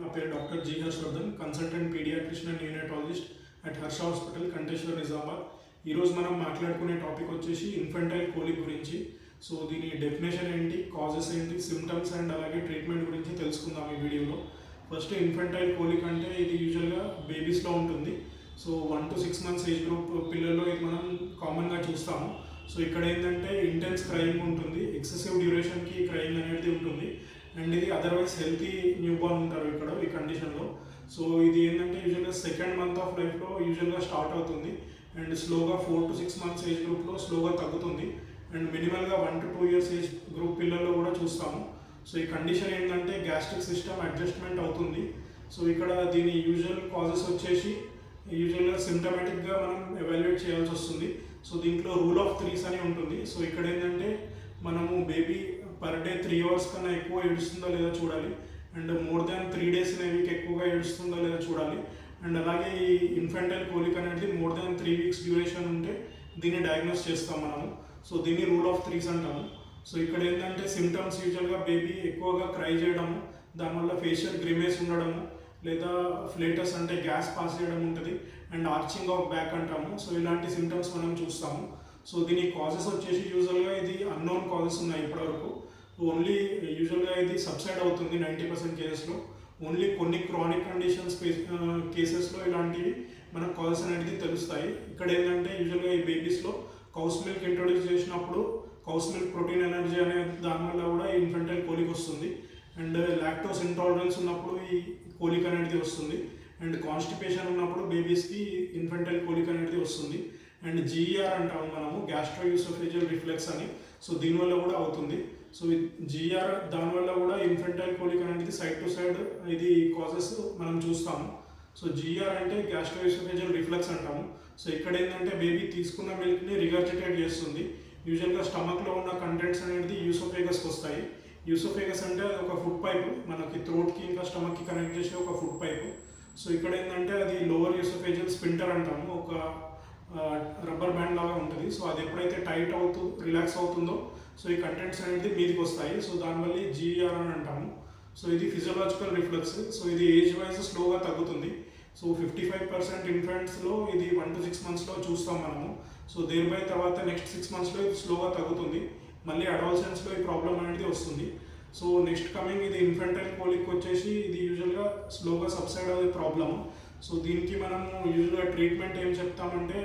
నా పేరు doctor G Harshavardhan, consultant pediatrician and neonatologist at Harsha hospital, Kanteshwar, Nizamabad. ఈరోజు మనం మాట్లాడుకునే టాపిక్ వచ్చేసి ఇన్ఫెంటైల్ కోలిక్ గురించి. సో దీని డెఫినేషన్ ఏంటి, కాజెస్ ఏంటి, సిమ్టమ్స్ అండ్ అలాగే ట్రీట్మెంట్ గురించి తెలుసుకుందాం ఈ వీడియోలో. ఫస్ట్ ఇన్ఫెంటైల్ కోలిక్ అంటే ఇది యూజువల్గా బేబీస్లో ఉంటుంది. So 1 to 6 months age group పిల్లల్లో ఇది మనం కామన్గా చూస్తాము. సో ఇక్కడ ఏంటంటే ఇంటెన్స్ క్రయింగ్ ఉంటుంది, ఎక్సెసివ్ డ్యూరేషన్కి క్రయింగ్ అనేది ఉంటుంది. అండ్ ఇది అదర్వైజ్ హెల్తీ న్యూ బార్న్ ఉంటారు ఇక్కడ ఈ కండిషన్లో. సో ఇది ఏంటంటే యూజువల్గా సెకండ్ మంత్ ఆఫ్ లైఫ్లో యూజువల్గా స్టార్ట్ అవుతుంది అండ్ స్లోగా 4 to 6 months ఏజ్ గ్రూప్లో స్లోగా తగ్గుతుంది. అండ్ మినిమల్గా 1 to 2 years ఏజ్ గ్రూప్ పిల్లల్లో కూడా చూస్తాము. సో ఈ కండిషన్ ఏంటంటే గ్యాస్ట్రిక్ సిస్టమ్ అడ్జస్ట్మెంట్ అవుతుంది. సో ఇక్కడ దీని యూజువల్ కాజెస్ వచ్చేసి యూజువల్గా సిమ్టమాటిక్గా మనం ఎవాల్యుయేట్ చేయాల్సి వస్తుంది. సో దీంట్లో రూల్ ఆఫ్ 3s అని ఉంటుంది. సో ఇక్కడ ఏంటంటే మనము బేబీ పర్ డే 3 hours కన్నా ఎక్కువ ఏడుస్తుందో లేదో చూడాలి. And more than 3 days in a week ఎక్కువగా ఏడుస్తుందో లేదో చూడాలి. అండ్ అలాగే ఈ ఇన్ఫెంటైల్ కోలిక్ అనేది మోర్ దాన్ 3 weeks డ్యూరేషన్ ఉంటే దీన్ని డయాగ్నోస్ చేస్తాం మనము. సో దీన్ని రూల్ ఆఫ్ 3s అంటాము. సో ఇక్కడ ఏంటంటే సిమ్టమ్స్ యూజువల్గా బేబీ ఎక్కువగా క్రై చేయడము, దానివల్ల ఫేషియల్ గ్రిమేస్ ఉండడము, లేదా ఫ్లేటస్ అంటే గ్యాస్ పాస్ చేయడం ఉంటుంది, అండ్ ఆర్చింగ్ ఆఫ్ బ్యాక్ అంటాము. సో ఇలాంటి సిమ్టమ్స్ మనం చూస్తాము. సో దీని కాజెస్ వచ్చేసి యూజువల్గా ఇది అన్నోన్ కాజెస్ ఉన్నాయి ఇప్పటివరకు. ఓన్లీ యూజువల్గా ఇది సబ్సైడ్ అవుతుంది 90% కేసెస్లో. ఓన్లీ కొన్ని క్రానిక్ కండిషన్స్ కేసెస్లో ఇలాంటివి మనకు కాజెస్ అనేది తెలుస్తాయి. ఇక్కడ ఏంటంటే యూజువల్గా ఈ బేబీస్లో కౌస్ మిల్క్ ఇంట్రొడ్యూస్ చేసినప్పుడు కౌస్ మిల్క్ ప్రోటీన్ ఎనర్జీ అనే దానివల్ల కూడా ఇన్ఫెంటైల్ కోలిక్ వస్తుంది. అండ్ లాక్టోస్ ఇంటాలరెన్స్ ఉన్నప్పుడు ఈ కోలిక్ అనేది వస్తుంది. అండ్ కాన్స్టిపేషన్ ఉన్నప్పుడు బేబీస్కి ఇన్ఫెంటైల్ కోలిక్ అనేది వస్తుంది. అండ్ జీఆర్ అంటాము మనము, గ్యాస్ట్రోయూసోఫేజియల్ రిఫ్లెక్స్ అని. సో దీనివల్ల కూడా అవుతుంది. సో జీఆర్ దానివల్ల కూడా ఇన్ఫెంటైల్ కోలిక్ అనేది సైడ్ టు సైడ్ ఇది కాజెస్ మనం చూస్తాము. సో జీఆర్ అంటే గ్యాస్ట్రోయూసోఫేజియల్ రిఫ్లెక్స్ అంటాము. సో ఇక్కడ ఏంటంటే బేబీ తీసుకున్న మిల్క్ని రిగర్జిటేట్ చేస్తుంది. యూజువల్గా స్టమక్లో ఉన్న కంటెంట్స్ అనేది యూసోఫేగస్కి వస్తాయి. యూసోఫేగస్ అంటే ఒక ఫుడ్ పైప్, మనకి థ్రోట్కి ఇంకా స్టమక్కి కనెక్ట్ చేసే ఒక ఫుడ్ పైప్. సో ఇక్కడ ఏంటంటే అది లోవర్ యూసోఫేజియల్ స్పింటర్ అంటాము, ఒక రబ్బర్ బ్యాండ్ లాగా ఉంటుంది. సో అది ఎప్పుడైతే టైట్ అవుతూ రిలాక్స్ అవుతుందో సో ఈ కంటెంట్స్ అనేది మీదికి వస్తాయి. సో దానివల్ల జీఆర్ అని అంటాము. సో ఇది ఫిజియోలాజికల్ రిఫ్లెక్స్. సో ఇది ఏజ్ వైజ్ స్లోగా తగ్గుతుంది. సో 55% ఇన్ఫెంట్స్లో ఇది 1 to 6 monthsలో చూస్తాం మనము. సో దేనిపై తర్వాత నెక్స్ట్ 6 monthsలో ఇది స్లోగా తగ్గుతుంది. మళ్ళీ అడాలసెన్స్లో ఈ ప్రాబ్లం అనేది వస్తుంది. సో నెక్స్ట్ కమింగ్ ఇది ఇన్ఫెంటైల్ కోలిక్ వచ్చేసి ఇది యూజువల్గా స్లోగా సబ్సైడ్ అయ్యే ప్రాబ్లము. సో దీనికి మనము యూజువల్గా ట్రీట్మెంట్ ఏం చెప్తామంటే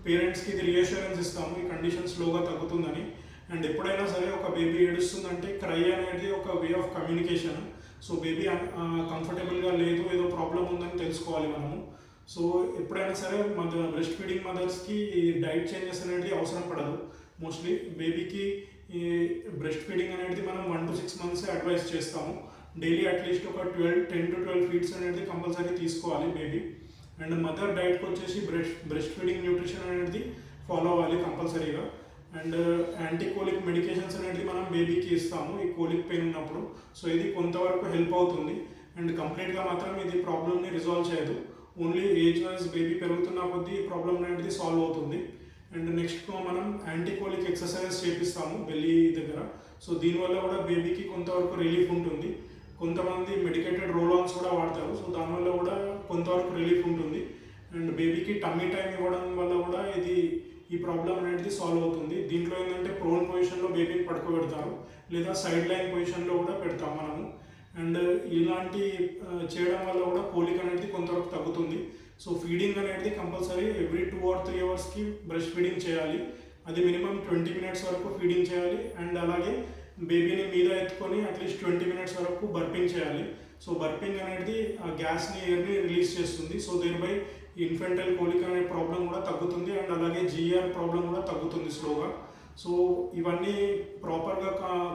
పేరెంట్స్కి ఇది రియాష్యూరెన్స్ ఇస్తాము, ఈ కండిషన్ స్లోగా తగ్గుతుందని. అండ్ ఎప్పుడైనా సరే ఒక బేబీ ఏడుస్తుందంటే క్రై అనేది ఒక way of communication. So baby కంఫర్టబుల్గా లేదు, ఏదో ప్రాబ్లం ఉందని తెలుసుకోవాలి మనము. సో ఎప్పుడైనా సరే బ్రెస్ట్ ఫీడింగ్ మదర్స్కి ఈ డైట్ చేంజెస్ అనేది అవసరం పడదు. మోస్ట్లీ బేబీకి ఈ బ్రెస్ట్ ఫీడింగ్ అనేది మనం 1 to 6 months అడ్వైస్ చేస్తాము. డైలీ అట్లీస్ట్ ఒక 10 to 12 feeds అనేది కంపల్సరీ తీసుకోవాలి బేబీ. అండ్ మదర్ డైట్కి వచ్చేసి బ్రెస్ట్ ఫీడింగ్ న్యూట్రిషన్ అనేది ఫాలో అవ్వాలి కంపల్సరీగా. అండ్ యాంటీకోలిక్ మెడికేషన్స్ అనేది మనం బేబీకి ఇస్తాము ఈ కోలిక్ పెయిన్ ఉన్నప్పుడు. సో ఇది కొంతవరకు హెల్ప్ అవుతుంది. అండ్ కంప్లీట్గా మాత్రం ఇది ప్రాబ్లమ్ని రిజాల్వ్ చేయదు. ఓన్లీ ఏజ్ వైజ్ బేబీ పెరుగుతున్న కొద్దీ ఈ ప్రాబ్లమ్ అనేది సాల్వ్ అవుతుంది. అండ్ నెక్స్ట్ మనం యాంటీకోలిక్ ఎక్సర్సైజెస్ చేపిస్తాము బెల్లీ దగ్గర. సో దీనివల్ల కూడా బేబీకి కొంతవరకు రిలీఫ్ ఉంటుంది. కొంతమంది మెడికేటెడ్ రోల్-ఆన్స్ కూడా వాడతారు. సో దానివల్ల కూడా కొంతవరకు రిలీఫ్ ఉంటుంది. అండ్ బేబీకి టమ్మీ టైం ఇవ్వడం వల్ల కూడా ఈ ప్రాబ్లం అనేది సాల్వ్ అవుతుంది. దీంట్లో ఏంటంటే ప్రోన్ పొజిషన్లో బేబీని పడుకోబెడతారు, లేదా సైడ్ లైన్ పొజిషన్లో కూడా పెడతాం మనము. అండ్ ఇలాంటి చేయడం వల్ల కూడా కోలిక్ అనేది కొంతవరకు తగ్గుతుంది. సో ఫీడింగ్ అనేది compulsory every 2 or 3 hours breast feeding చేయాలి. అది మినిమం 20 minutes వరకు ఫీడింగ్ చేయాలి. అండ్ అలాగే బేబీని మీద ఎత్తుకొని అట్లీస్ట్ 20 minutes వరకు బర్పింగ్ చేయాలి. సో బర్పింగ్ అనేది ఆ గ్యాస్ని ఎయిర్ని రిలీజ్ చేస్తుంది. సో దీనిపై ఇన్ఫెంటైల్ కోలిక్ అనే ప్రాబ్లం కూడా తగ్గుతుంది. అండ్ అలాగే జీఆర్ ప్రాబ్లం కూడా తగ్గుతుంది స్లోగా. సో ఇవన్నీ ప్రాపర్గా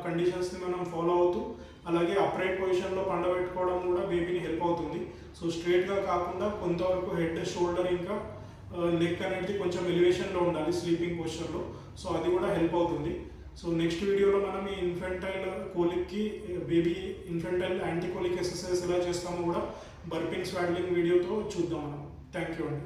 కండిషన్స్ని మనం ఫాలో అవుతూ అలాగే అప్రైట్ పొజిషన్లో పండబెట్టుకోవడం కూడా బేబీని హెల్ప్ అవుతుంది. సో స్ట్రైట్గా కాకుండా కొంతవరకు హెడ్, షోల్డర్ ఇంకా నెక్ అనేది కొంచెం ఎలివేషన్లో ఉండాలి స్లీపింగ్ పొజిషన్లో. సో అది కూడా హెల్ప్ అవుతుంది. సో నెక్స్ట్ వీడియోలో మనం ఈ ఇన్ఫెంటైల్ కోలిక్కి బేబీ ఇన్ఫెంటైల్ యాంటీకోలిక్ ఎక్సర్సైజ్ ఎలా చేస్తామో కూడా బర్పింగ్ స్వాడ్లింగ్ వీడియోతో చూద్దాం మనం. థ్యాంక్ యూ అండి.